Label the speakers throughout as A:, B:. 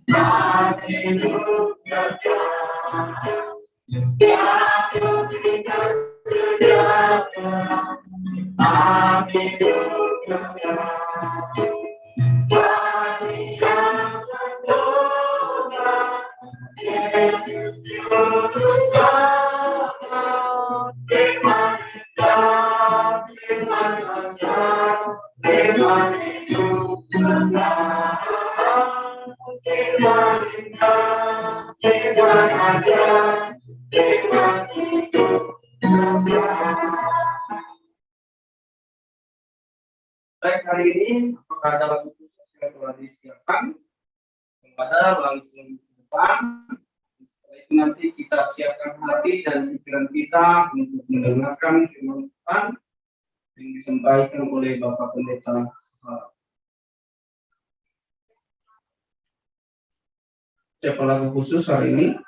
A: dan hidup kekal. Yang kita sejahtera dan hidup kekal. Bagi yang terdoa, Yesus Juru Selamat. Iman indah, iman ajar, iman hidup kekal. Iman indah, iman ajar, iman hidup kekal. Baik, hari ini apakah ada lagu khusus yang telah disiapkan kepada langsung ke depan? Setelah itu nanti kita siapkan hati dan pikiran kita untuk mendengarkan firman Tuhan yang disampaikan oleh Bapak Pendeta. Siapa lagu khusus hari ini?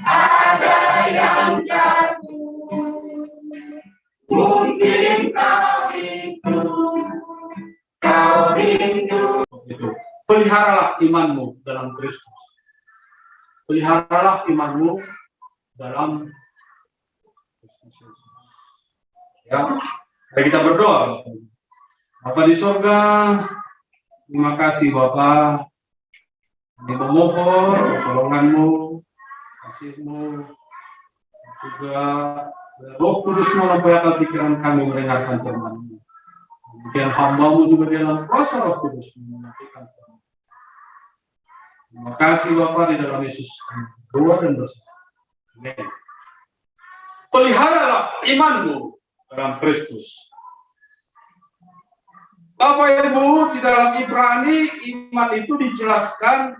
A: Ada yang jatuh, mungkin kau rindu. Peliharalah imanmu dalam Kristus. Peliharalah imanmu dalam Kristus. Ya, mari kita berdoa. Bapa di surga, terima kasih Bapa. Kami memohon pertolongan-Mu, kasih-Mu, juga Roh Kudus melampaui pikiran kami mendengarkan firman-Mu. Kemudian hamba-Mu juga dalam kuasa Roh Kudus menyampaikan firman. Terima kasih Bapa di dalam Yesus berdoa dan berserah. Amin. Peliharalah imanmu dalam Kristus. Bapak Ibu, di dalam Ibrani iman itu dijelaskan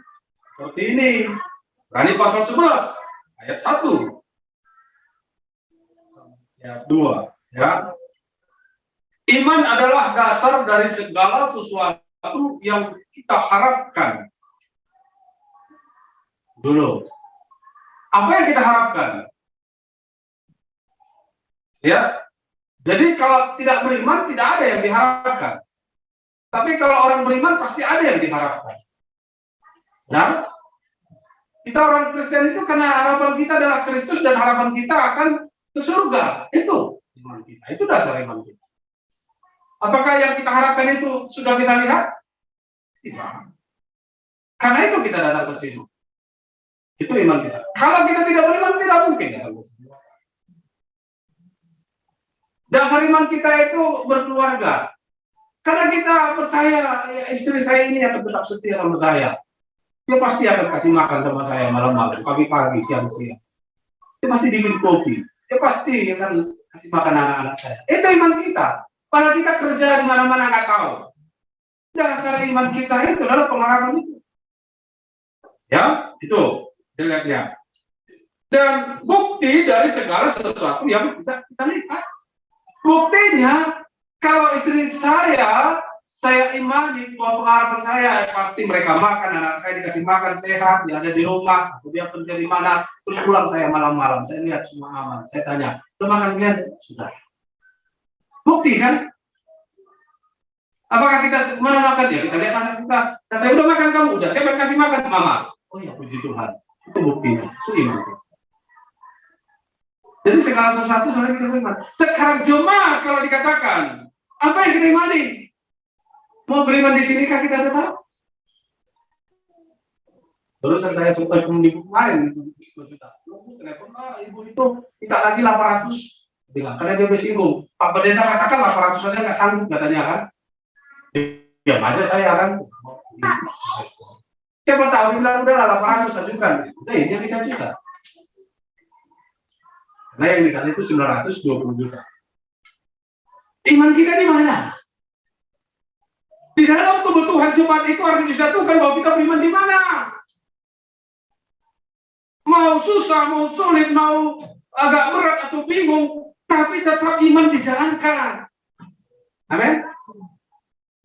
A: seperti ini. Ibrani pasal 11 ayat 1. Ayat 2, ya. Iman adalah dasar dari segala sesuatu yang kita harapkan. Dulu, apa yang kita harapkan? Ya, jadi kalau tidak beriman tidak ada yang diharapkan. Tapi kalau orang beriman pasti ada yang diharapkan. Nah, kita orang Kristen itu karena harapan kita adalah Kristus dan harapan kita akan ke surga. Itu iman kita. Itu dasar iman kita. Apakah yang kita harapkan itu sudah kita lihat? Tidak. Karena itu kita datang ke sini. Itu iman kita. Kalau kita tidak beriman, tidak mungkin datang ke sini. Dasar iman kita itu berkeluarga. Karena kita percaya ya, istri saya ini akan tetap setia sama saya. Dia pasti akan kasih makan sama saya malam-malam, pagi-pagi, siang-siang. Dia pasti bikin kopi. Dia pasti akan kasih makan anak-anak saya. Itu iman kita. Padahal kita kerja di mana-mana nggak tahu. Dasar iman kita itu adalah pengharapan itu. Ya, itu. Dilihat-lihat. Dan bukti dari segala sesuatu yang kita lihat. Buktinya, kalau istri saya imani bahwa pengharapan saya pasti mereka makan, anak saya dikasih makan sehat, dia ada di rumah, atau dia kerja di mana, terus pulang saya malam-malam, saya lihat semua aman, saya tanya, udah makan kalian? Sudah. Bukti kan? Apakah kita mana makan ya? Kita lihat anak kita, katanya udah makan kamu, udah, saya kasih makan mama. Oh ya, puji Tuhan, itu buktinya, itu iman. Jadi segala sesuatu sebenarnya kita beriman. Sekarang cuma kalau dikatakan, apa yang kita imani? Mau beriman di sini kah kita tetap? Terus saya coba minggu kemarin, telepon, ibu itu tidak lagi 800, bilang karena dia bersinggung. Pak Pendeta katakan 800 saja nggak sanggup katanya kan? Ya aja saya kan. Siapa tahu dia bilang udah 800 ajukan, udah ini yang kita juga. Karena yang misalnya itu 920 juta. Iman kita di mana? Di dalam kebutuhan jemaat itu harus disatukan bahwa kita beriman di mana. Mau susah, mau sulit, mau agak berat atau bingung, tapi tetap iman dijalankan. Amin.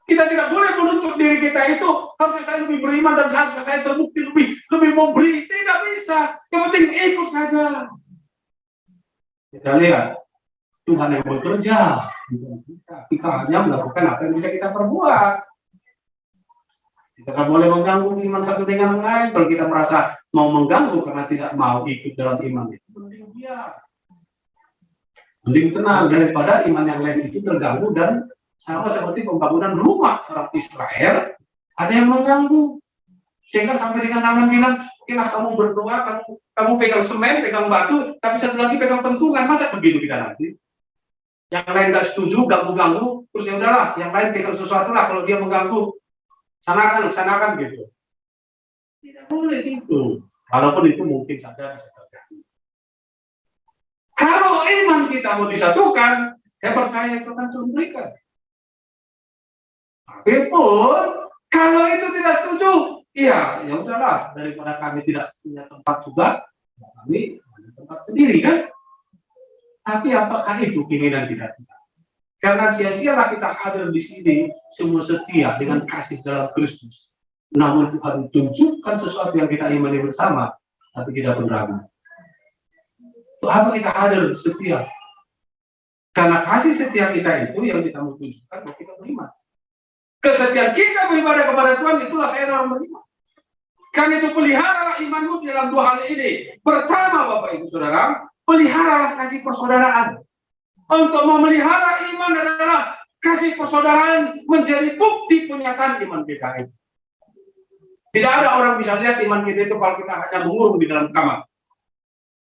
A: Kita tidak boleh menuntut diri kita itu harusnya saya lebih beriman dan seharusnya saya terbukti lebih memberi. Tidak bisa. Yang penting ikut saja. Kita lihat Tuhan yang bekerja. Kita hanya melakukan apa yang bisa kita perbuat. Kita tidak boleh mengganggu iman satu dengan yang lain. Kalau kita merasa mau mengganggu karena tidak mau ikut dalam iman itu, mending biar. Mending tenang daripada iman yang lain itu terganggu dan sama seperti pembangunan rumah orang Israel, ada yang mengganggu. Sehingga sampai dengan Naaman bilang, okelah kamu berdoa, kamu pegang semen, pegang batu, tapi satu lagi pegang pentungan. Masa begitu kita nanti? Yang lain nggak setuju, ganggu-ganggu, terus ya udahlah, yang lain pegang sesuatu lah kalau dia mengganggu. Sanakan gitu. Tidak boleh gitu. Walaupun itu mungkin saja bisa terjadi. Kalau iman kita mau disatukan, saya percaya itu akan memberikan. Tapi pun kalau itu tidak setuju, ya udahlah, daripada kami tidak punya tempat juga, kami punya tempat sendiri kan. Tapi apakah itu keinginan kita? Karena sia-sialah kita hadir di sini semua setia dengan kasih dalam Kristus. Namun Tuhan tunjukkan sesuatu yang kita imani bersama, tapi tidak beragu. Untuk apa kita hadir setia? Karena kasih setia kita itu yang kita mau tunjukkan bahwa kita beriman. Kesetiaan kita beribadah kepada Tuhan, itulah saya orang beriman. Karena itu peliharalah imanmu dalam dua hal ini. Pertama, Bapak Ibu Saudara, peliharalah kasih persaudaraan. Untuk memelihara iman adalah kasih persaudaraan menjadi bukti penyataan iman kita itu. Tidak ada orang bisa lihat iman kita itu kalau kita hanya mengurung di dalam kamar.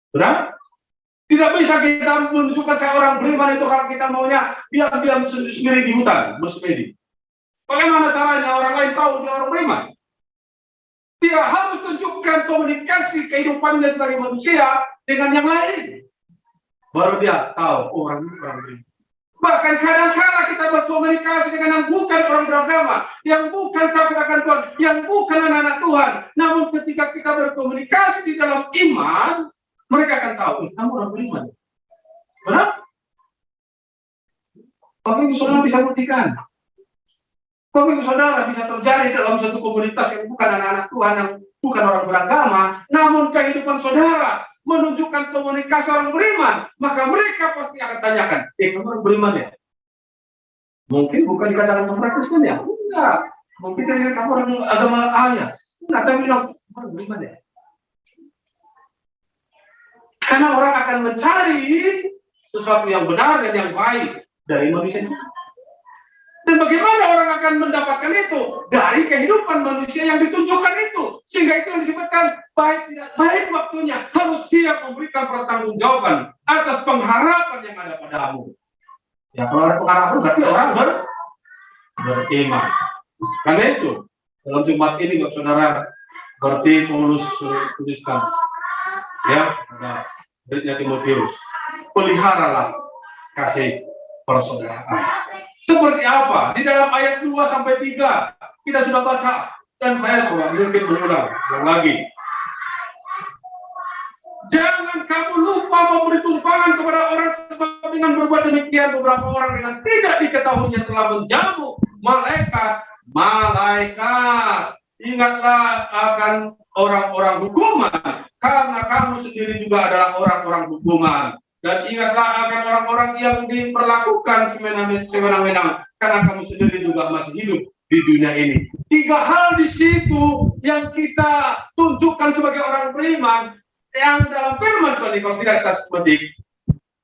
A: Benar? Tidak bisa kita menunjukkan saya orang beriman itu kalau kita maunya diam-diam sendiri di hutan, bersemedi. Bagaimana caranya orang lain tahu dia orang beriman? Dia harus tunjukkan komunikasi kehidupannya sebagai manusia dengan yang lain. Baru dia tahu orang beriman. Bahkan kadang-kadang kita berkomunikasi dengan yang bukan orang beragama, yang bukan takut akan Tuhan, yang bukan anak-anak Tuhan. Namun ketika kita berkomunikasi di dalam iman, mereka akan tahu, kamu orang beriman. Benar? Bapak Ibu Saudara bisa buktikan. Bapak Ibu Saudara bisa terjadi dalam satu komunitas yang bukan anak-anak Tuhan, yang bukan orang beragama, namun kehidupan saudara menunjukkan komunikasi orang beriman, maka mereka pasti akan tanyakan, kamu orang beriman ya? Mungkin bukan dikatakan kamu orang Kristen ya? Enggak. Mungkin ternyata kamu orang agama ayah. Enggak, tapi bilang, orang beriman ya? Karena orang akan mencari sesuatu yang benar dan yang baik dari manusia itu. Dan bagaimana orang akan mendapatkan itu? Dari kehidupan manusia yang ditunjukkan itu. Sehingga itu yang disebutkan baik tidak baik waktunya. Harus siap memberikan pertanggungjawaban atas pengharapan yang ada padamu. Ya kalau ada pengharapan berarti orang beriman. Karena itu dalam Jumat ini saudara berarti Paulus tuliskan ya pada muridnya Timotius, peliharalah kasih persaudaraan. Seperti apa? Di dalam ayat 2 sampai 3 kita sudah baca dan saya coba mungkin mengulang lagi. Jangan kamu lupa memberi tumpangan kepada orang sebab dengan berbuat demikian beberapa orang dengan tidak diketahuinya telah menjamu malaikat. Ingatlah akan orang-orang hukuman karena kamu sendiri juga adalah orang-orang hukuman. Dan ingatlah akan orang-orang yang diperlakukan semena-mena karena kamu sendiri juga masih hidup di dunia ini. 3 hal di situ yang kita tunjukkan sebagai orang beriman yang dalam firman Tuhan kalau tidak saya petik,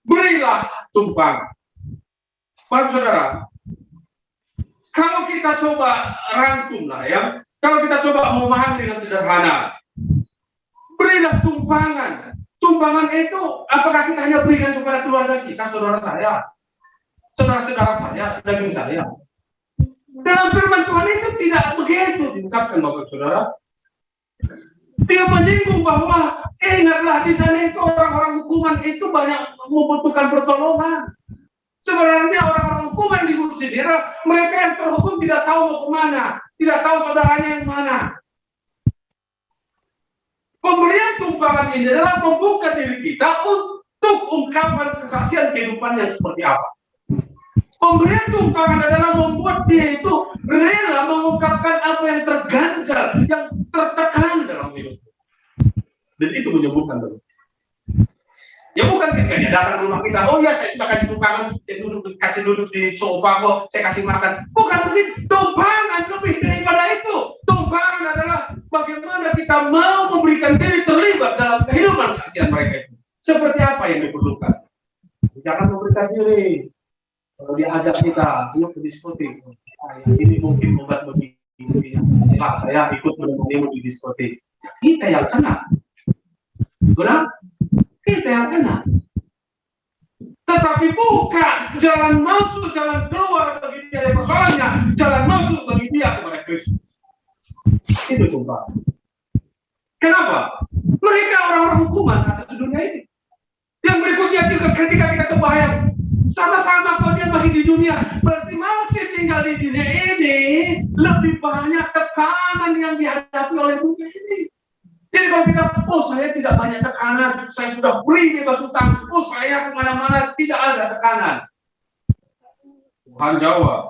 A: berilah tumpang. Bapak Saudara, kalau kita coba rangkum lah ya, kalau kita coba memahami dengan sederhana, berilah tumpangan. Tumpangan itu, apakah kita hanya berikan kepada keluarga kita, saudara saya, saudara-saudara saya, daging saya? Dalam firman Tuhan itu tidak begitu diungkapkan, Bapak Saudara. Dia menyinggung bahwa ingatlah di sana itu orang-orang hukuman itu banyak membutuhkan pertolongan. Sebenarnya orang-orang hukuman di kursi ini adalah mereka yang terhukum tidak tahu mau kemana, tidak tahu saudaranya yang mana. Pemberian tumpangan ini adalah membuka diri kita untuk ungkapan kesaksian kehidupan yang seperti apa. Pemberian tumpangan adalah membuat dia itu rela mengungkapkan apa yang terganjal, yang tertekan dalam hidup. Dan itu menyembuhkan. Ya bukan ketika dia datang ke rumah kita, oh ya saya sudah kasih tumpangan, saya kasih duduk di sofa kok, saya kasih makan. Bukan begitu, tumpangan lebih daripada itu. Tumpangan adalah bagaimana kita mau memberikan diri terlibat dalam kehidupan kesaksian mereka itu. Seperti apa yang diperlukan. Jangan memberikan diri. Kalau dia ajak kita, yuk ke diskotik. Ini mungkin membuat begini. Saya ikut menemanimu di diskotik. Kita yang kena. Benar? Kita yang kena. Tetapi buka jalan masuk, jalan keluar bagi dia dari persoalannya, jalan masuk bagi dia kepada Kristus. Itu sumpah. Kenapa? Mereka orang-orang hukuman atas dunia ini. Yang berikutnya juga ketika kita terbayang, sama-sama kalau dia masih di dunia, berarti masih tinggal di dunia ini, lebih banyak tekanan yang dihadapi oleh dunia ini. Jadi kalau kita, oh saya tidak banyak tekanan, saya sudah beri bebas hutang, oh saya kemana-mana tidak ada tekanan. Tuhan jawab,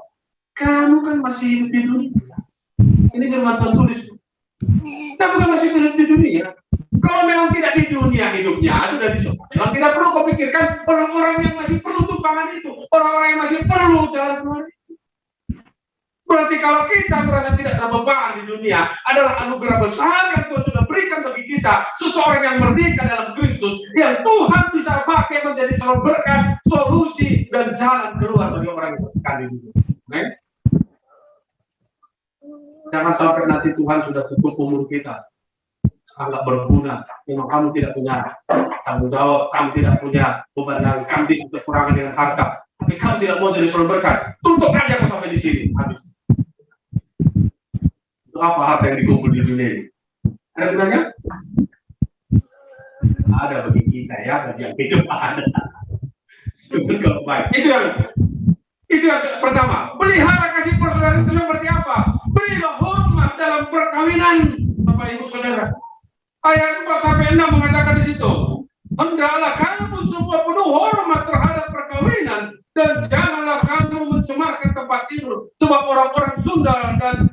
A: kamu kan masih hidup di dunia. Ini firman Tuhan tulis. Kamu kan masih hidup di dunia. Kalau memang tidak di dunia hidupnya, sudah di surga. Memang tidak perlu kau pikirkan orang-orang yang masih perlu tumpangan itu, orang-orang yang masih perlu jalan keluar itu. Berarti kalau kita merasa tidak terbeban di dunia, adalah anugerah besar yang Tuhan sudah berikan bagi kita, seseorang yang merdeka dalam Kristus, yang Tuhan bisa pakai menjadi sumber berkat, solusi, dan jalan keluar bagi orang yang tertekan di dunia. Okay? Jangan sampai nanti Tuhan sudah tutup umur kita, anggap berguna, memang kamu tidak punya tanggung jawab, kamu tidak punya beban lagi, kamu tidak kekurangan dengan harta, tapi kamu tidak mau jadi sumber berkat, tutup aja kau sampai di sini, habis. Apa harta yang dikumpul di dunia ini? Ada gunanya? Ada bagi kita ya, bagi yang hidup ada. Itu baik. Itu yang pertama. Pelihara kasih persaudaraan itu seperti apa? Berilah hormat dalam perkawinan, Bapak Ibu Saudara. Ayat 4-6 mengatakan di situ, hendaklah kamu semua penuh hormat terhadap perkawinan dan janganlah kamu mencemarkan tempat tidur, sebab orang-orang sundal dan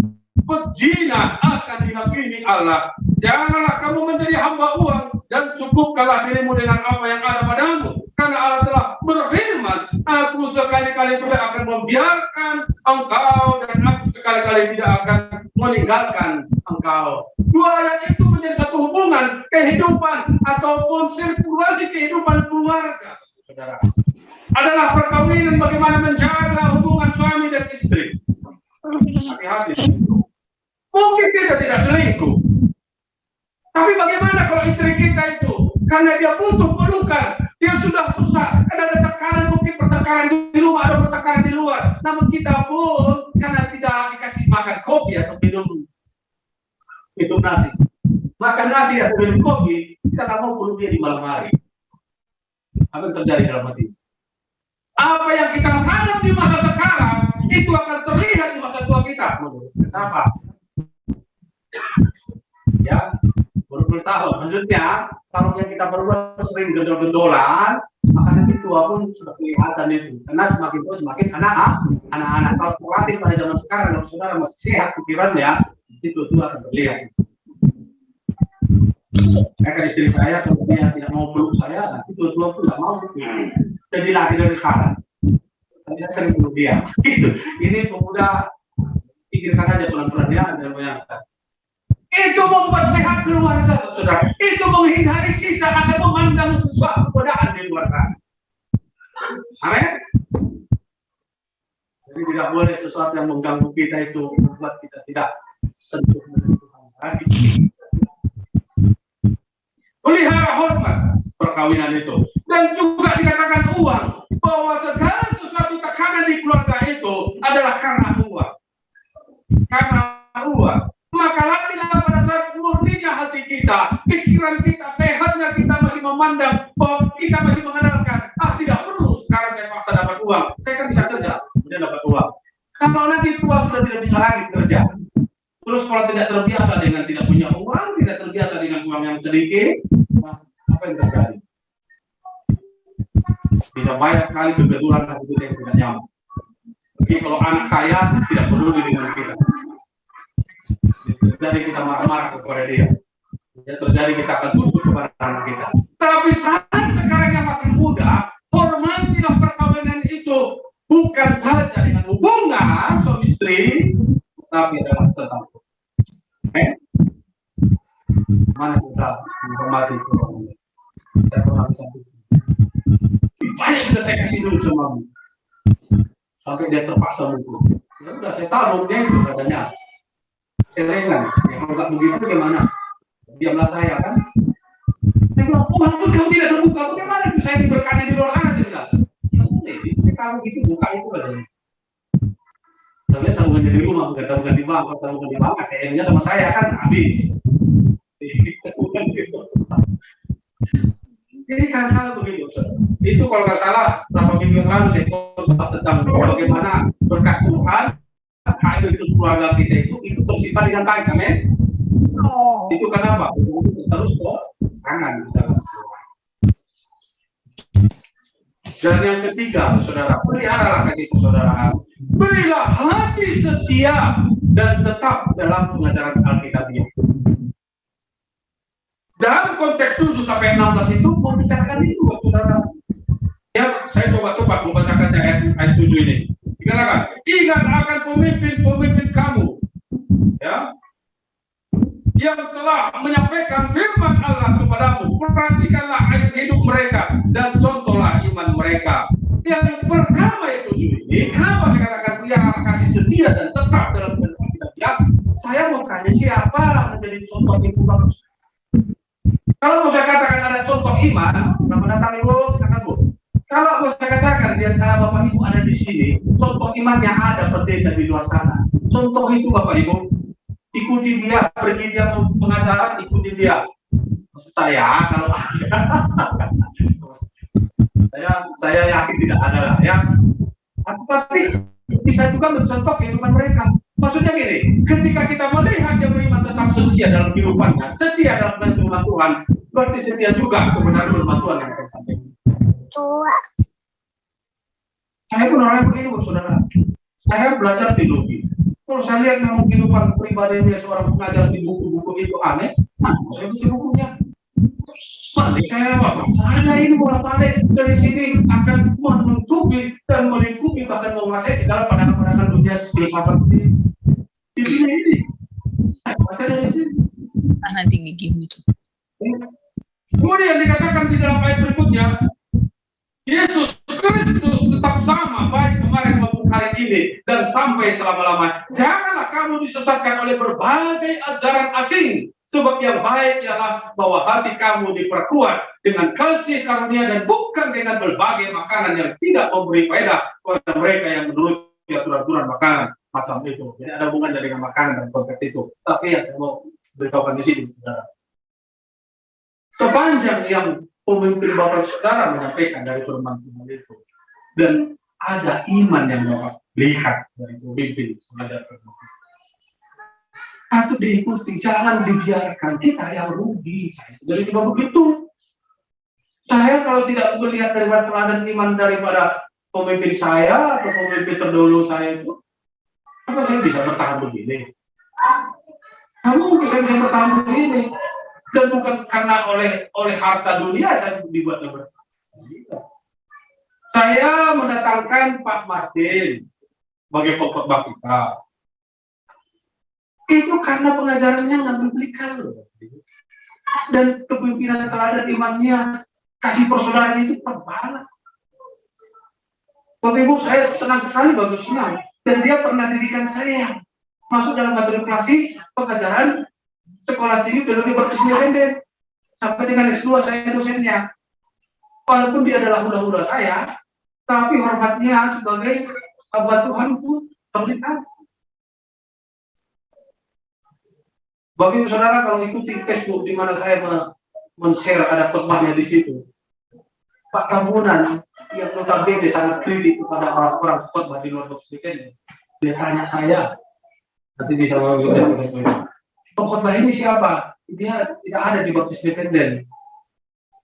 A: pezina akan dihakimi Allah. Janganlah kamu menjadi hamba uang dan cukupkanlah dirimu dengan apa yang ada padamu, karena Allah telah berfirman, aku sekali-kali tidak akan membiarkan engkau dan aku sekali-kali tidak akan meninggalkan engkau. Dua ayat itu menjadi satu hubungan kehidupan ataupun sirkulasi kehidupan keluarga, saudara. Adalah perkawinan bagaimana menjaga hubungan suami dan istri. Hati-hati. Mungkin kita tidak selingkuh, tapi bagaimana kalau istri kita itu karena dia butuh pelukan, dia sudah susah, ada tekanan, mungkin pertekanan di rumah, ada pertekanan di luar, namun kita pun karena tidak dikasih makan kopi atau minum nasi, makan nasi atau minum kopi, kita tak mau peluk dia di malam hari. Apa yang terjadi dalam hati? Apa yang kita tanam di masa sekarang itu akan terlihat di masa tua kita. Kenapa? Ya, bertahun. Maksudnya, kalau yang kita berbuat sering gendol-gendolan, maka nanti tua pun sudah kelihatan itu. Karena semakin tua semakin anak-anak. Kalau terlatih pada zaman sekarang, kalau saudara masih sehat pikirannya, itu tua akan terlihat. Karena istri saya, kalau dia tidak mau peluk saya, nanti tua pun tidak mau. Jadi lagi dari sekarang. Tapi saya sering peluk dia. Gitu. Ini pemuda, pikirkan aja pelan-pelan ya, dan bayangkan. Itu membuat sehat keluarga, saudara. Itu menghindari kita akan memandang sesuatu godaan di luar sana. Amin. Jadi tidak boleh sesuatu yang mengganggu kita itu membuat kita tidak sentuh dengan Tuhan lagi. Pelihara hormat perkawinan itu, dan juga dikatakan uang, bahwa segala sesuatu tekanan di keluarga itu adalah karena uang. Karena uang. Maka latihlah pada saat murninya hati kita, pikiran kita, sehatnya kita masih memandang bahwa kita masih mengandalkan, tidak perlu sekarang saya paksa dapat uang, saya kan bisa kerja, kemudian dapat uang. Kalau nanti tua sudah tidak bisa lagi kerja, terus kalau tidak terbiasa dengan tidak punya uang, tidak terbiasa dengan uang yang sedikit, apa yang terjadi? Bisa banyak kali kebetulan itu yang tidak nyaman. Jadi kalau anak kaya tidak peduli dengan kita. Jadi kita marah-marah kepada dia. Yang terjadi kita akan tunduk kepada anak kita. Tapi saat sekarang yang masih muda, hormatilah perkawinan itu bukan saja dengan hubungan suami istri, tapi adalah tetap. Mana kita menghormati itu? Saya pernah satu. Banyak sudah saya kasih dulu sama kamu. Sampai dia terpaksa mukul. Ya udah saya tahu dia itu katanya. Celengan. Ya kalau nggak begitu bagaimana? Diamlah saya kan. Saya bilang, oh itu kamu tidak terbuka. Bagaimana itu saya diberkati di luar sana? Saya bilang, ya boleh. Itu kamu gitu buka itu katanya. Saya tabungan di rumah, bukan tabungan di bank. Kalau tabungan di bank, ATM-nya sama saya kan habis. Jadi kadang-kadang begitu. Itu kalau nggak salah berapa minggu yang lalu saya khotbah tentang bagaimana berkat Tuhan hak hidup keluarga kita itu tersimpan dengan baik, amin. Itu kenapa? Terus kok tangan kita. Dan yang ketiga, saudara, peliharalah kasih persaudaraan. Berilah hati setia dan tetap dalam pengajaran Alkitabiah. Dalam konteks 7 sampai 16 itu membicarakan itu, saudara. Ya, saya coba membacakan ayat 7 ini. Dikatakan, ingat akan pemimpin-pemimpin kamu, ya, yang telah menyampaikan firman Allah kepadamu. Perhatikanlah air hidup mereka dan contohlah iman mereka. Yang pertama itu ini, kenapa saya katakan pelihara kasih setia dan tetap dalam Alkitabiah? Saya mau tanya siapa menjadi contoh itu bagus. Kalau mau saya katakan ada contoh iman, selamat datang Ibu, silakan Bu. Kalau mau saya katakan di antara Bapak Ibu ada di sini, contoh iman yang ada pendeta di luar sana. Contoh itu Bapak Ibu, ikuti dia, pergi dia pengajaran, ikuti dia. Maksud saya, kalau saya yakin tidak ada lah ya. Tapi bisa juga mencontoh kehidupan mereka. Maksudnya gini, ketika kita melihat yang beriman tetap setia dalam kehidupannya, setia dalam firman Tuhan, berarti setia juga kebenaran firman Tuhan yang akan sampaikan. Saya pun orang yang begitu, saudara. Saya belajar teologi. Kalau saya lihat memang kehidupan pribadinya seorang pengajar di buku-buku itu aneh, saya baca bukunya. Saya ini bolak-balik dari sini akan menutupi dan melingkupi bahkan menguasai segala pandangan-pandangan dunia filsafat di dunia ini.
B: Nanti gigi gitu.
A: Kemudian dikatakan di dalam ayat berikutnya, Yesus Kristus tetap sama baik kemarin maupun hari ini dan sampai selama-lamanya. Janganlah kamu disesatkan oleh berbagai ajaran asing. Sebab yang baik ialah bahwa hati kamu diperkuat dengan kasih karunia dan bukan dengan berbagai makanan yang tidak memberi faedah kepada mereka yang menurut aturan-aturan makanan macam itu. Jadi ada hubungannya dengan makanan dan konteks itu. Tapi yang saya mau beritahukan di sini, saudara. Sepanjang yang pemimpin Bapak Saudara menyampaikan dari firman Tuhan itu, dan ada iman yang Bapak lihat dari pemimpin mengajar firman Tuhan. Atau diikuti, jangan dibiarkan kita yang rugi. Saya sendiri juga begitu. Saya kalau tidak melihat dari teladan iman daripada pemimpin saya atau pemimpin terdahulu saya itu, apa saya bisa bertahan begini? Kamu mungkin saya bisa bertahan begini, dan bukan karena oleh harta dunia saya dibuatnya bertahan. Saya mendatangkan Pak Martin sebagai pengkhotbah kita. Itu karena pengajarannya nggak biblical loh. Dan kepemimpinan teladan imannya, kasih persaudaraan itu banget. Bapak Ibu, saya senang sekali bagus senang. Dan dia pernah didikan saya masuk dalam matrikulasi pengajaran sekolah tinggi teologi berkelas independen. Sampai dengan S2 saya dosennya. Walaupun dia adalah hula-hula saya, tapi hormatnya sebagai hamba Tuhan pun terlihat. Bagi saudara kalau ikuti Facebook di mana saya men-share ada khotbahnya di situ, Pak Tambunan yang notabene sangat kritik kepada orang-orang khotbah di luar Baptis Independen. Dia tanya saya, nanti bisa pengkhotbah ini siapa? Dia tidak ada di Baptis Independen.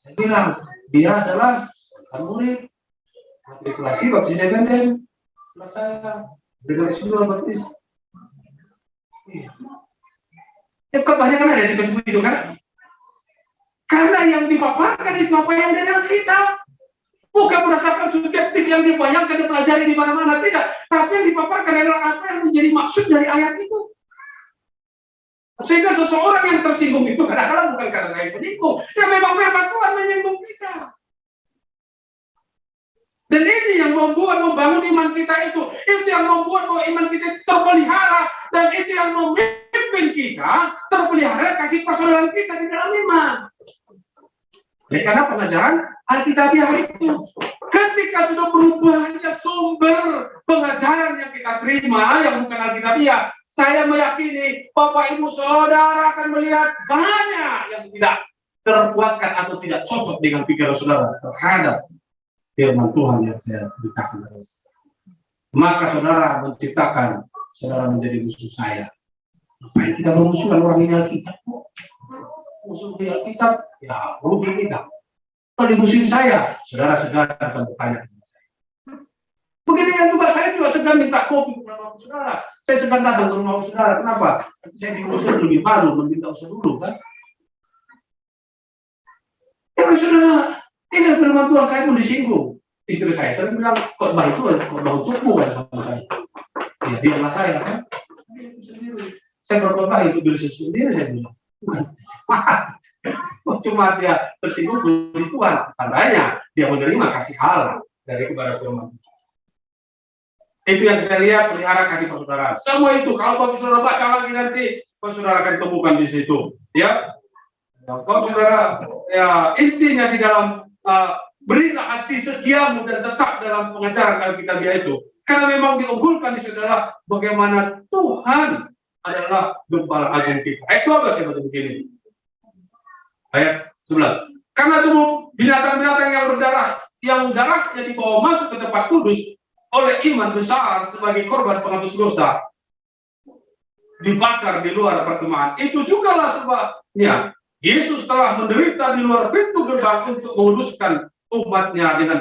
A: Saya bilang, dia adalah murid matrikulasi Baptis Independen. Kelas saya dengan S2 Baptis. Khotbahnya kan ada di Facebook itu kan? Karena yang dipaparkan itu apa yang dari kita. Bukan berdasarkan subjektif yang dibayangkan, dipelajari di mana-mana, tidak. Tapi yang dipaparkan adalah apa yang menjadi maksud dari ayat itu. Sehingga seseorang yang tersinggung itu kadang-kadang bukan karena saya penyinggung, ya memang firman Tuhan menyinggung kita. Dan ini yang membangun iman kita itu yang membuat bahwa iman kita terpelihara, dan itu yang memimpin kita terpelihara kasih persaudaraan kita di dalam iman. Karena pengajaran Alkitabiah itu, ketika sudah berubahnya sumber pengajaran yang kita terima, yang bukan Alkitabiah, saya meyakini Bapak Ibu Saudara akan melihat banyak yang tidak terpuaskan atau tidak cocok dengan pikiran saudara terhadap firman Tuhan yang saya beritakan. Maka saudara menciptakan, saudara menjadi musuh saya. Ngapain kita memusuhkan orang yang Alkitab? Musuh di Alkitab, ya rugi kita. Kalau dimusuhin saya, saudara segan akan bertanya. Begitu yang juga saya juga segan minta kopi kepada saudara. Saya segan datang ke rumah saudara. Kenapa? Saya diusir lebih malu, meminta usir dulu kan? Ya saudara, ini firman Tuhan saya pun disinggung. Istri saya bilang, khotbah itu khotbah untukmu kan sama saya. Ya biarlah saya kan. Saya berkhotbah itu diri sendiri, saya bilang. Cuma dia tersinggung puji Tuhan, tandanya dia menerima kasih Allah dari kepada firman. Itu yang kita lihat, pelihara kasih persaudaraan. Semua itu kalau Bapak Saudara baca lagi nanti, Bapak Saudara akan temukan di situ, ya. Bapak Saudara, ya intinya di dalam berilah hati setiamu dan tetap dalam pengajaran Alkitabiah itu, karena memang diunggulkan di saudara bagaimana Tuhan adalah gembala agung kita. Ayat 12 saya baca begini. Ayat 11. Karena tubuh binatang-binatang yang darahnya dibawa masuk ke tempat kudus oleh iman besar sebagai korban penghapus dosa, dibakar di luar perkemahan. Itu jugalah sebabnya Yesus telah menderita di luar pintu gerbang untuk menguduskan umatnya dengan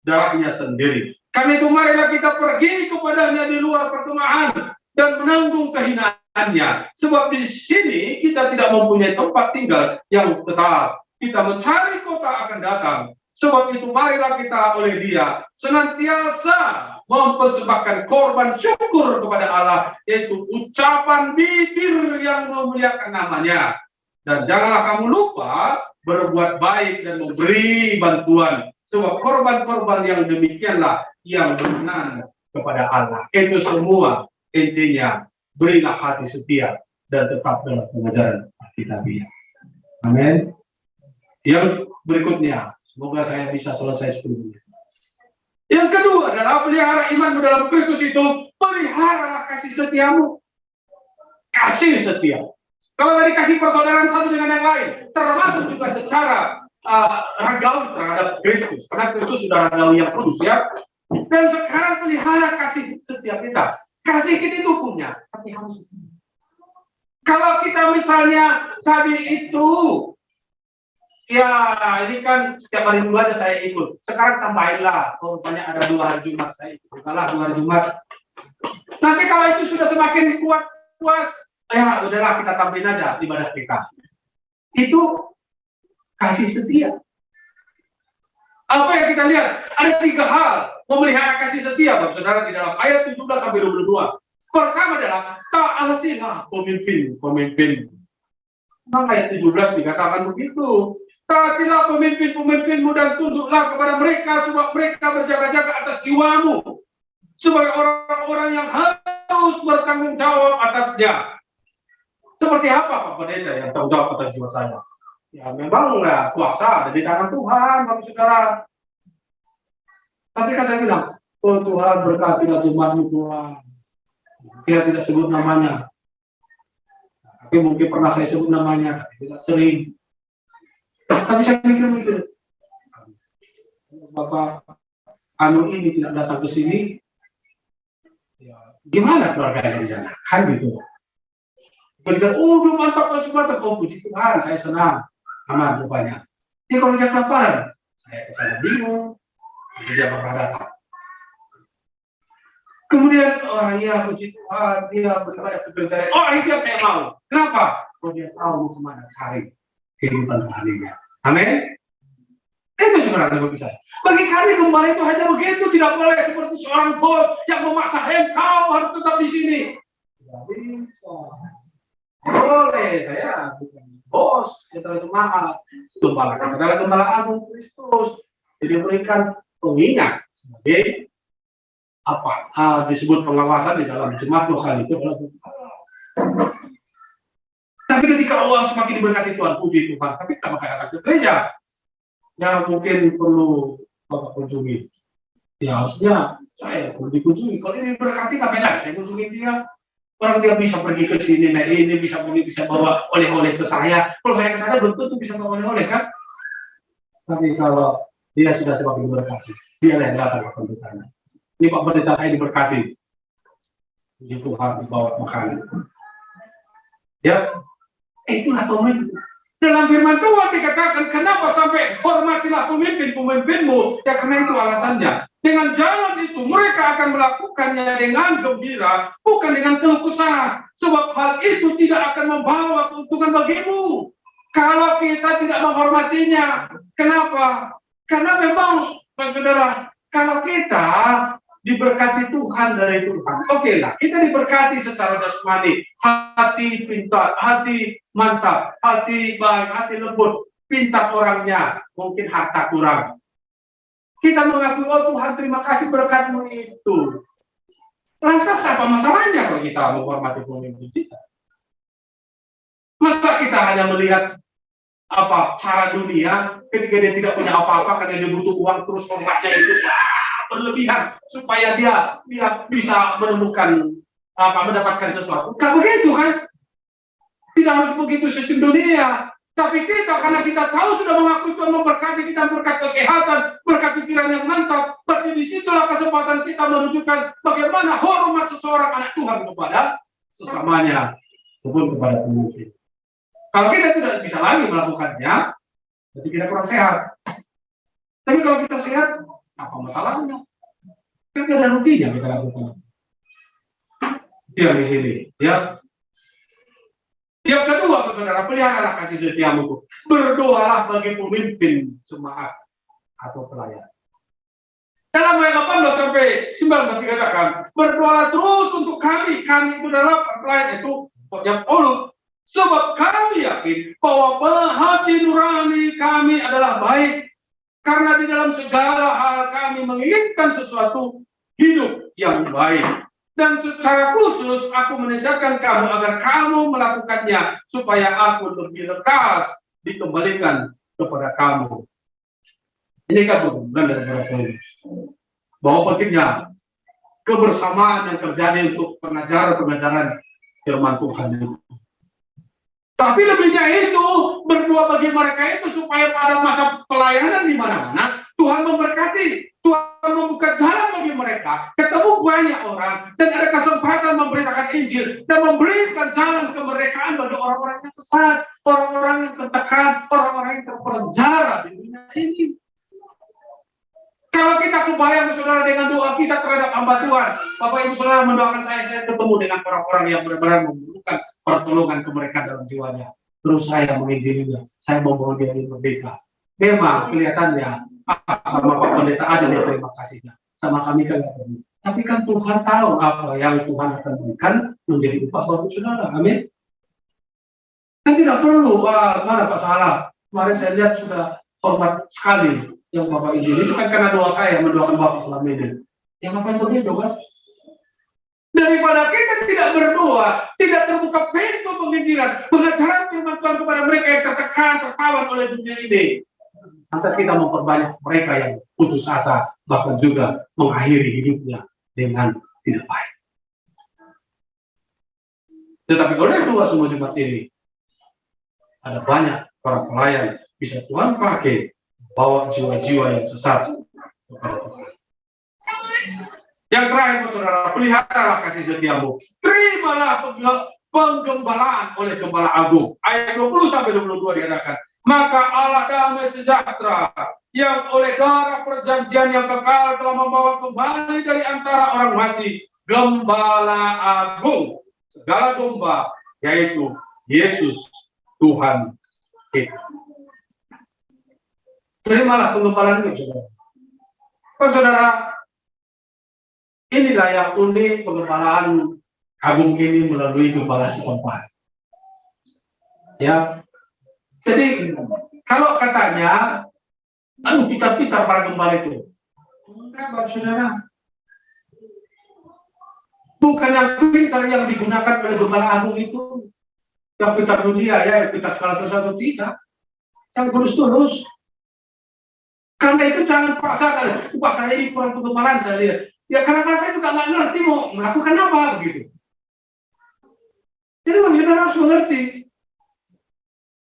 A: darahnya sendiri. Karena itu marilah kita pergi kepadanya di luar perkemahan dan menanggung kehinaannya. Sebab di sini kita tidak mempunyai tempat tinggal yang tetap. Kita mencari kota akan datang. Sebab itu marilah kita oleh Dia senantiasa mempersembahkan korban syukur kepada Allah, yaitu ucapan bibir yang memuliakan namanya. Dan janganlah kamu lupa berbuat baik dan memberi bantuan. Sebab korban-korban yang demikianlah yang berkenan kepada Allah. Itu semua intinya, berilah hati setia dan tetap dalam pengajaran Alkitabiah. Amin. Yang berikutnya, semoga saya bisa selesai 10 menit. Yang kedua adalah pelihara imanmu dalam Kristus itu, peliharalah kasih setiamu. Kasih setia. Kalau tadi kasih persaudaraan satu dengan yang lain, termasuk juga secara ragawi terhadap Kristus. Karena Kristus sudah ragawi yang kudus ya. Dan sekarang pelihara kasih setiap kita. Kasih kita itu punya, tapi harus. Kalau kita misalnya tadi itu, ya ini kan setiap hari Minggu aja saya ikut. Sekarang tambahinlah, banyak ada 2 hari Jumat saya ikut. Bukanlah 2 hari Jumat. Nanti kalau itu sudah semakin kuat, puas, ya udahlah kita tambahin aja ibadah kita. Itu kasih setia. Apa yang kita lihat? Ada 3 hal memelihara kasih setia, Bapak Saudara, di dalam ayat 17 sampai 22. Pertama adalah taatilah pemimpin. Memang ayat 17 dikatakan begitu. Taatilah pemimpin-pemimpinmu dan tunduklah kepada mereka, sebab mereka berjaga-jaga atas jiwamu sebagai orang-orang yang harus bertanggung jawab atasnya. Seperti apa Pak Pendeta yang tanggung jawab atas jiwa saya? Ya memang kuasa ada di tangan Tuhan, Bapak Saudara. Tapi kan saya bilang, oh Tuhan berkatilah jemaatmu Tuhan. Dia tidak sebut namanya. Tapi mungkin pernah saya sebut namanya, tapi tidak sering. Tapi saya mikir, Bapak anu ini tidak datang ke sini, ya, gimana keluarga di sana? Kan gitu. Kemudian, mantap, mantap, puji Tuhan, saya senang, aman rupanya. Ini kalau dia kelaparan, saya kesana bingung, dia bakal datang. Kemudian, iya puji Tuhan, dia berkepada pekerjaan. Itu yang saya mau. Kenapa? Kalau dia tahu kemana cari kehidupan rohaninya. Amin. Itu sebenarnya bagi saya. Bagi kami gembala itu hanya begitu, tidak boleh seperti seorang bos yang memaksa, kau harus tetap di sini. Tidak bisa. Boleh, saya bukan bos, kita itu mahal. Gembala kita adalah gembala agung Kristus. Jadi berikan pengingat sebagai disebut pengawasan di dalam jemaat lokal itu adalah. Tapi ketika Allah semakin diberkati Tuhan, puji Tuhan, tapi kita bakal datang ke gereja. Ya mungkin perlu Bapak kunjungi. Ya harusnya saya perlu dikunjungi. Kalau ini berkati ngapain saya kunjungi dia. Orang dia bisa pergi ke sini, ini bisa bawa oleh-oleh ke saya. Kalau saya ke sana belum tentu bisa bawa oleh-oleh kan. Tapi kalau dia sudah semakin diberkati, dia yang datang ke pendetanya. Ini Pak Pendeta saya diberkati. Puji Tuhan dibawa makanan. Ya, itulah pemimpin. Dalam firman Tuhan dikatakan, kenapa sampai hormatilah pemimpin-pemimpinmu? Ya karena itu alasannya. Dengan jalan itu mereka akan melakukannya dengan gembira, bukan dengan keluh kesah. Sebab hal itu tidak akan membawa keuntungan bagimu kalau kita tidak menghormatinya. Kenapa? Karena memang, saudara, kalau kita diberkati Tuhan dari Tuhan, oke lah, kita diberkati secara jasmani, hati pintar, hati mantap, hati baik, hati lembut, pintar orangnya, mungkin harta kurang. Kita mengakui, Tuhan terima kasih berkat-Mu itu. Lantas apa masalahnya kalau kita menghormati pemimpin kita? Masa kita hanya melihat cara dunia ketika dia tidak punya apa-apa karena dia butuh uang terus hormatnya itu berlebihan supaya dia bisa menemukan mendapatkan sesuatu. Bukan begitu kan? Tidak harus begitu sistem dunia. Tapi kita karena kita tahu sudah mengakui Tuhan memberkati kita berkat kesehatan, berkat pikiran yang mantap. Berarti disitulah kesempatan kita menunjukkan bagaimana hormat seseorang anak Tuhan kepada sesamanya maupun kepada pemimpin. Kalau kita tidak bisa lagi melakukannya, berarti kita kurang sehat. Tapi kalau kita sehat, apa masalahnya? Tidak ada ruginya kita lakukan. Itu yang di sini, ya. Yang kedua, saudara, peliharalah kasih setiamu. Berdoalah bagi pemimpin jemaat atau pelayan. Dalam ayat 18 sampai 19 dikatakan, berdoalah terus untuk kami. Kami itu adalah pelayan itu yang Paulus. Sebab kami yakin bahwa hati nurani kami adalah baik. Karena di dalam segala hal kami menginginkan sesuatu hidup yang baik. Dan secara khusus aku menasihatkan kamu agar kamu melakukannya supaya aku lebih lekas dikembalikan kepada kamu. Ini kan bukan dari Paulus. Bahwa pentingnya kebersamaan yang terjadi untuk pengajaran firman Tuhan itu. Tapi lebihnya itu, berdoa bagi mereka itu supaya pada masa pelayanan di mana-mana, Tuhan memberkati, Tuhan membuka jalan bagi mereka, ketemu banyak orang, dan ada kesempatan memberitakan Injil, dan memberikan jalan kemerdekaan bagi orang-orang yang sesat, orang-orang yang tertekan, orang-orang yang terpenjara di dunia ini. Kalau kita kebayang, saudara, dengan doa kita terhadap hamba Tuhan, Bapak Ibu Saudara mendoakan saya ketemu dengan orang-orang yang benar-benar membutuhkan pertolongan ke mereka dalam jiwanya. Terus saya menginjilinya, saya membawa dia di merdeka. Memang kelihatannya sama Pak Pendeta aja dia terima kasihnya, sama kami kan nggak perlu. Tapi kan Tuhan tahu apa yang Tuhan akan berikan menjadi upah bagi saudara. Amin. Dan tidak perlu, mana Pak Salah. Kemarin saya lihat sudah hormat sekali yang Bapak izin. Itu kan karena doa saya mendoakan Bapak selama ini. Yang apa begitu kan? Daripada kita tidak berdoa, tidak terbuka pintu penginjilan, pengajaran firman Tuhan kepada mereka yang tertekan, tertawan oleh dunia ini. Lantas kita memperbanyak mereka yang putus asa, bahkan juga mengakhiri hidupnya dengan tidak baik. Tetapi oleh dua semua jemaat ini, ada banyak para pelayan bisa Tuhan pakai bawa jiwa-jiwa yang sesat Yang terakhir, saudara, peliharalah kasih setiamu. Terimalah penggembalaan oleh Gembala Agung. Ayat 20 sampai 22 dikatakan, maka Allah damai sejahtera yang oleh darah perjanjian yang kekal telah membawa kembali dari antara orang mati Gembala Agung segala domba, yaitu Yesus Tuhan kita. Terimalah penggembalaan itu, saudara. Saudara, inilah yang unik penggembalaan agung ini melalui gembala setempat. Ya, jadi kalau katanya, aduh pintar-pintar para gembala itu, enggak, Bapak Saudara. Bukan yang pintar yang digunakan oleh gembala agung itu, yang pintar dunia ya, yang pintar skala sesuatu, tidak. Yang tulus-tulus. Karena itu jangan paksakan, saya ini kurang penggembalaan saya lihat. Ya karena saya juga nggak ngerti mau melakukan apa begitu. Jadi Bapak Saudara harus mengerti.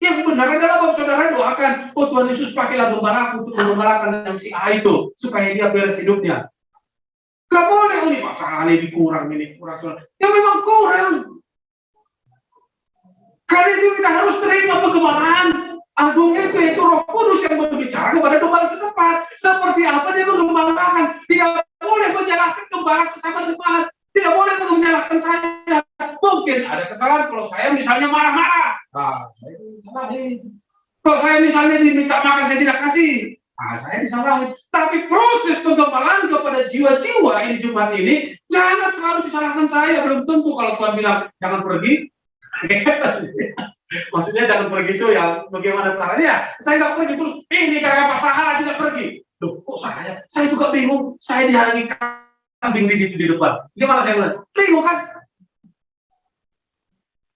A: Yang benar adalah Bapak Saudara doakan, oh Tuhan Yesus pakailah gembala untuk menggembalakan yang si A itu supaya dia beres hidupnya. Gak boleh, ini Pak ini kurang, saudara. Ya memang kurang. Karena itu kita harus terima penggembalaan agung itu Roh Kudus yang berbicara kepada gembala setempat. Seperti apa dia menggembalakan? Tidak boleh menyalahkan gembala sesama jemaat. Tidak boleh menyalahkan saya. Mungkin ada kesalahan kalau saya misalnya marah-marah. Saya disalahin. Kalau saya misalnya diminta makan saya tidak kasih. Saya disalahin. Tapi proses penggembalaan kepada jiwa-jiwa ini Jumat ini jangan selalu disalahkan saya. Belum tentu kalau Tuhan bilang jangan pergi. Maksudnya jangan pergi itu ya bagaimana caranya? Saya nggak pergi terus ini karena Pak Sahara tidak pergi. Loh kok saya juga bingung. Saya dihalangi kambing di situ di depan. Gimana saya bilang? Bingung kan?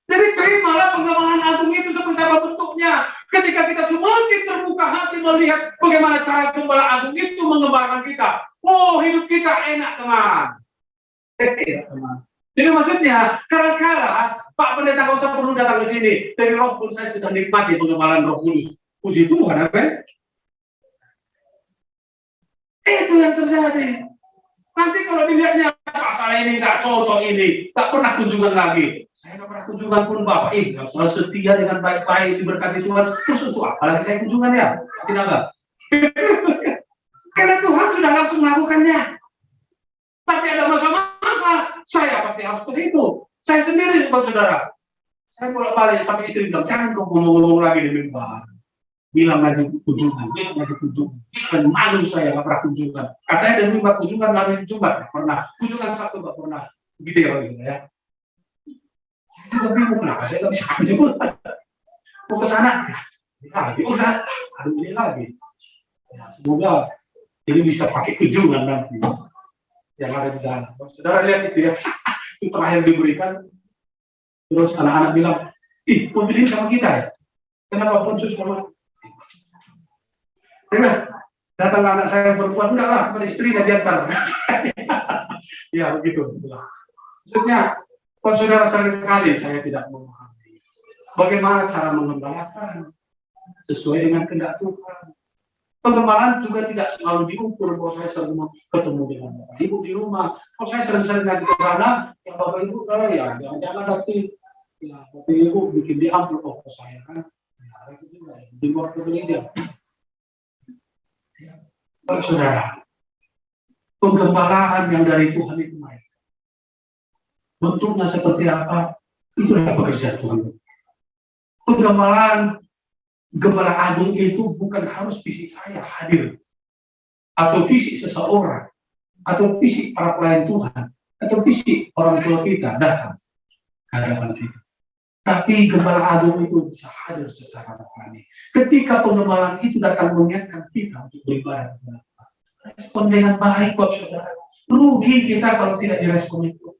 A: Jadi terimalah penggembalaan agung itu seperti apa bentuknya. Ketika kita semakin terbuka hati melihat bagaimana cara gembala agung itu mengembalakan kita. Oh hidup kita enak teman. Teman. Jadi maksudnya kadang-kadang Pak Pendeta nggak usah perlu datang ke sini. Dari roh pun saya sudah nikmati penggembalaan Roh Kudus. Puji Tuhan apa? Itu yang terjadi. Nanti kalau dilihatnya pasal ini nggak cocok ini, nggak pernah kunjungan lagi. Saya nggak pernah kunjungan pun Bapak ini selalu setia dengan baik-baik diberkati Tuhan. Terus untuk apa lagi saya kunjungan ya? Tidak nggak? Karena Tuhan sudah langsung melakukannya. Tapi ada masa-masa saya pasti harus ke situ. Saya sendiri saudara. Saya bolak-balik sampai istri bilang jangan kau ngomong-ngomong lagi di mimbar. Bilang lagi kunjungan, bilang malu saya nggak pernah kunjungan. Katanya ada mimbar kunjungan, lalu Jumat nggak pernah. Kunjungan Sabtu nggak pernah. Gitu ya gitu ya. Saya juga bingung kenapa saya nggak bisa kunjungan. Mau ke sana, lagi mau ke sana, aduh ini lagi. Ya, semoga ini bisa pakai kunjungan nanti. Yang ada di sana. Saudara lihat itu ya, itu terakhir diberikan. Terus anak-anak bilang, ih, mobil ini sama kita ya? Kenapa khusus sama? Karena datang anak saya perempuan, udah lah, kepada istri dan diantar. Ya, begitu. Maksudnya, kalau saudara sekali saya tidak memahami bagaimana cara mengembalakan sesuai dengan kehendak Tuhan. Pengembalaan juga tidak selalu diukur bahwa saya sering ketemu dengan Bapak Ibu di rumah. Kalau saya sering-sering nanti ke sana, ya Bapak Ibu ya jangan-jangan nanti ya Bapak Ibu bikin di amplop ke saya kan. Ya itu juga di luar gereja. Baik saudara, penggembalaan yang dari Tuhan itu baik. Bentuknya seperti apa? Itulah pekerjaan Tuhan. Penggembalaan Gembala agung itu bukan harus fisik saya hadir, atau fisik seseorang, atau fisik para pelayan Tuhan, atau fisik orang tua kita datang ke hadapan kita. Tapi Gembala agung itu bisa hadir secara rohani. Ketika penggembalaan itu datang mengingatkan kita untuk beribadah kepada Tuhan, respon dengan baik, Bapak Saudara. Rugi kita kalau tidak direspon itu.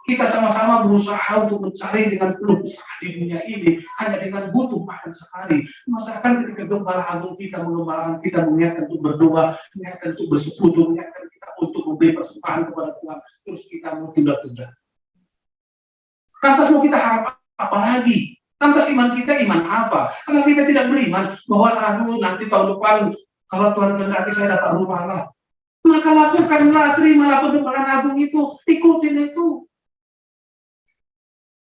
A: Kita sama-sama berusaha untuk mencari dengan penuh usaha di dunia ini hanya dengan butuh makan sehari. Masakan ketika Gembala agung kita mengembalakan kita, mengingatkan untuk berdoa, mengingatkan untuk bersekutu, mengingatkan kita untuk memberi persembahan kepada Tuhan, terus kita mau tunda-tunda. Lantas mau kita harap apa lagi? Lantas iman kita iman apa? Kalau kita tidak beriman bahwa aduh nanti tahun depan kalau Tuhan kehendaki saya dapat rumah lah, Maka lakukanlah, terimalah pengembalaan agung itu, ikutin itu.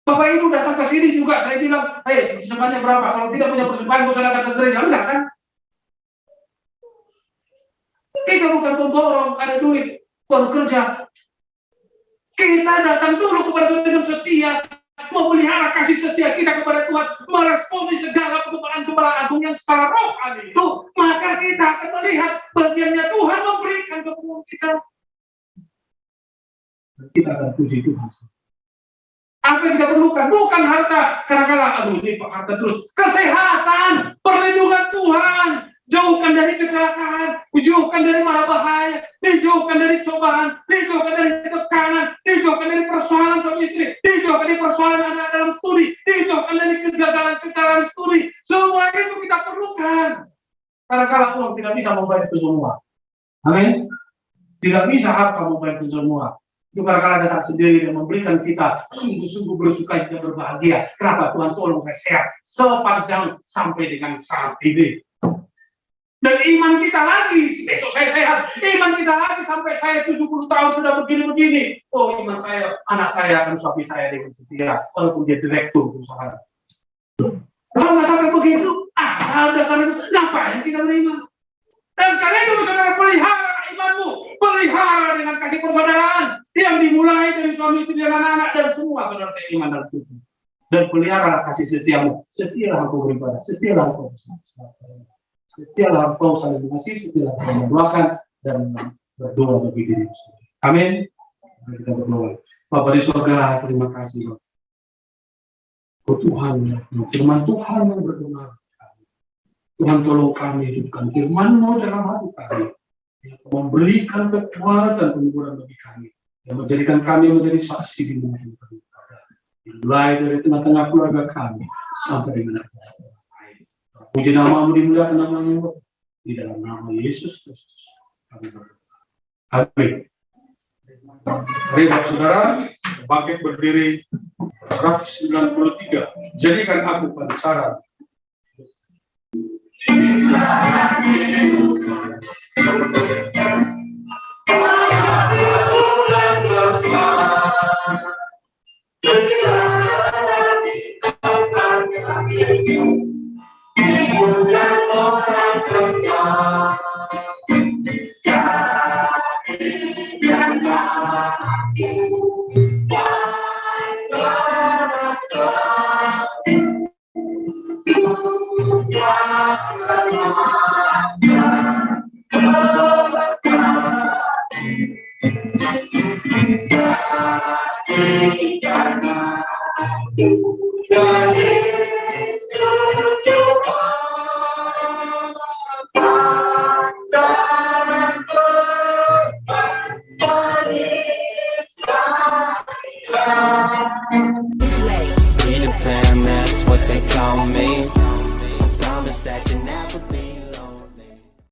A: Bapak Ibu datang ke sini juga, saya bilang, persembahannya berapa? Kalau tidak punya persembahan, bisa datang ke gereja, enggak kan? Kita bukan pemborong, ada duit, baru kerja. Kita datang dulu kepada Tuhan dengan setia, memelihara kasih setia kita kepada Tuhan, meresponi segala pengembalaan agung yang secara rohani itu, maka kita akan melihat bagiannya Tuhan memberikan kepada kita. Kita akan puji Tuhan. Apa yang kita perlukan? Bukan harta, kadang-kadang ini harta terus. Kesehatan, perlindungan Tuhan, jauhkan dari kecelakaan, jauhkan dari mara bahaya, dijauhkan dari cobaan, dijauhkan dari tekanan, dijauhkan dari persoalan suami istri, dijauhkan dari persoalan anak dalam studi, dijauhkan dari kegagalan studi. Semua itu kita perlukan. Kadang-kadang uang tidak bisa membayar itu semua. Amin. Tidak bisa harta membayar itu semua. Itu kadang-kadang datang sendiri dan memberikan kita sungguh-sungguh bersuka cita berbahagia. Kenapa? Tuhan tolong saya sehat sepanjang sampai dengan saat ini. Dan iman kita lagi, besok saya sehat. Iman kita lagi sampai saya 70 tahun sudah begini-begini. Oh, iman saya, anak saya akan suami saya dengan setia, walaupun dia direktur perusahaan. Kalau nggak sampai begitu, dasar itu, ngapain kita beriman? Dan kalian itu saudara pelihara imanmu, pelihara dengan kasih persaudaraan yang dimulai dari suami istri dan anak-anak dan semua saudara saya iman dalam Tuhan. Dan pelihara kasih setiamu, setialah engkau beribadah, setialah engkau bersama-sama. Setialah engkau saling mengasihi, setialah engkau mendoakan dan berdoa bagi dirimu sendiri. Amin. Mari kita berdoa. Bapa di surga, terima kasih. Oh Tuhan, firman Tuhan yang berbenar. Tuhan tolong kami hidupkan firman-Mu dalam hati kami, yang memberikan kekuatan penghiburan bagi kami, yang menjadikan kami menjadi saksi di muka kami. Mulai dari tengah-tengah keluarga kami sampai dengan puji nama-Mu, dimuliakan nama-Mu, di dalam nama Yesus Kristus kami berdoa. Amin. Mari saudara bangkit berdiri. 193. Jadikan aku pancaran.
B: Be the fam, that's what they call me. I promise that you never